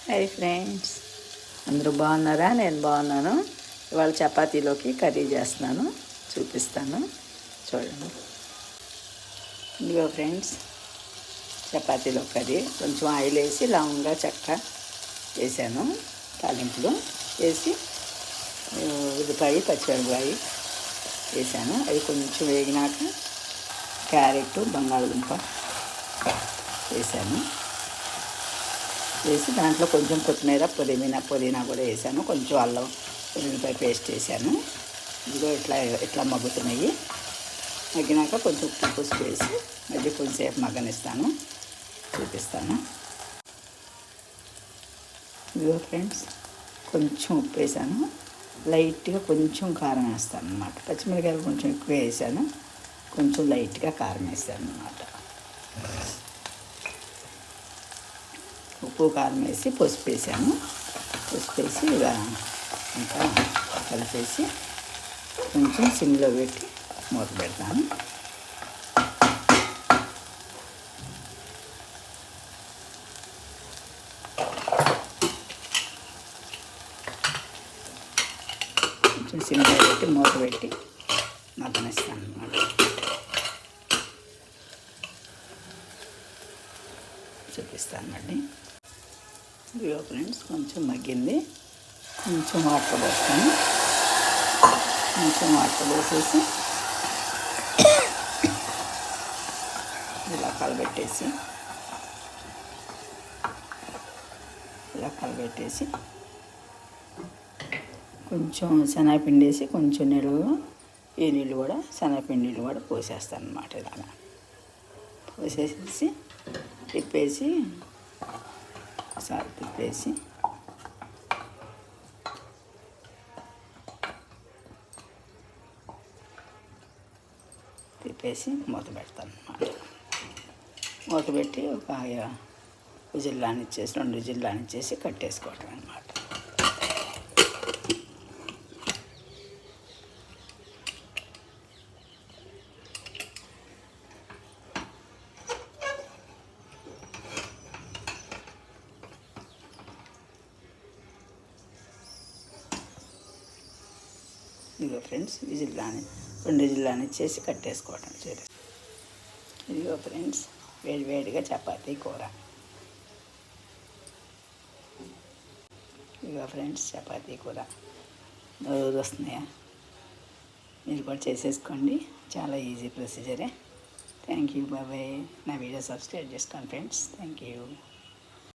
Hi friends, అందరూ బాగున్నారా? నేను బాగున్నాను. ఇవాళ చపాతీలోకి కర్రీ చేస్తున్నాను, చూపిస్తాను చూడండి. ఇదిగో ఫ్రెండ్స్, చపాతీలో కర్రీ కొంచెం ఆయిల్ వేసి లవంగా చెక్క వేసాను, తాలింపులు వేసి ఉల్లిపాయ పచ్చిమిరపకాయ వేసాను. అవి కొంచెం వేగినాక క్యారెట్ బంగాళదుంప వేసాను. వేసి దాంట్లో కొంచెం కొత్తిమీర పుదీనా కూడా వేసాను. కొంచెం అల్లం ఉల్లిపాయ పేస్ట్ వేసాను. ఇదిగో ఇట్లా మగ్గుతున్నాయి. మగ్గినాక కొంచెం ఉప్పు పసుపు వేసి మళ్ళీ కొంచెంసేపు మగ్గనిస్తాను, చూపిస్తాను. ఇదిగో ఫ్రెండ్స్, కొంచెం ఉప్పు వేసాను, లైట్గా కొంచెం కారం వేస్తాను అన్నమాట. పచ్చిమిరకాయలు కొంచెం ఎక్కువ వేసాను, కొంచెం లైట్గా కారం వేసాను అన్నమాట. ఉప్పు కారం వేసి పసుపు వేసాను. పసుపు వేసి ఇలా అంతా కలిపేసి కొంచెం సిమ్లో పెట్టి మూత పెడతాను. కొంచెం సిమ్లో పెట్టి మూత పెట్టి మగ్గనిస్తాను అన్నమాట. చూపిస్తాను మళ్ళీ. ఇదిగో ఫ్రెండ్స్, కొంచెం మగ్గింది. కొంచెం వాటర్ పోస్తాను. కొంచెం వాటర్ పోసేసి ఇలా కలబెట్టేసి కొంచెం శనగపిండి వేసి కొంచెం నీళ్ళలో ఈ నీళ్ళు కూడా శనగపిండి నీళ్ళు కూడా పోసేస్తాను అన్నమాట. ఇలాగా పోసేసి తిప్పేసి ఒకసారి తిప్పేసి మూత పెడతాను అన్నమాట. మూత పెట్టి ఒక 2 విజిల్ రానిచ్చేసి కట్టేసుకోవటం అన్నమాట. ఇదిగో ఫ్రెండ్స్, 2 విజిల్ రానిచ్చేసి కట్టేసుకోవటం. ఇదిగో ఫ్రెండ్స్, వేడివేడిగా చపాతీ కూర. ఇదిగో ఫ్రెండ్స్, చపాతీ కూర రోజు వస్తున్నాయా? మీరు కూడా చేసేసుకోండి, చాలా ఈజీ ప్రొసీజరే. Thank you, bye. నా వీడియో సబ్స్క్రైబ్ చేసుకోండి ఫ్రెండ్స్. Thank you.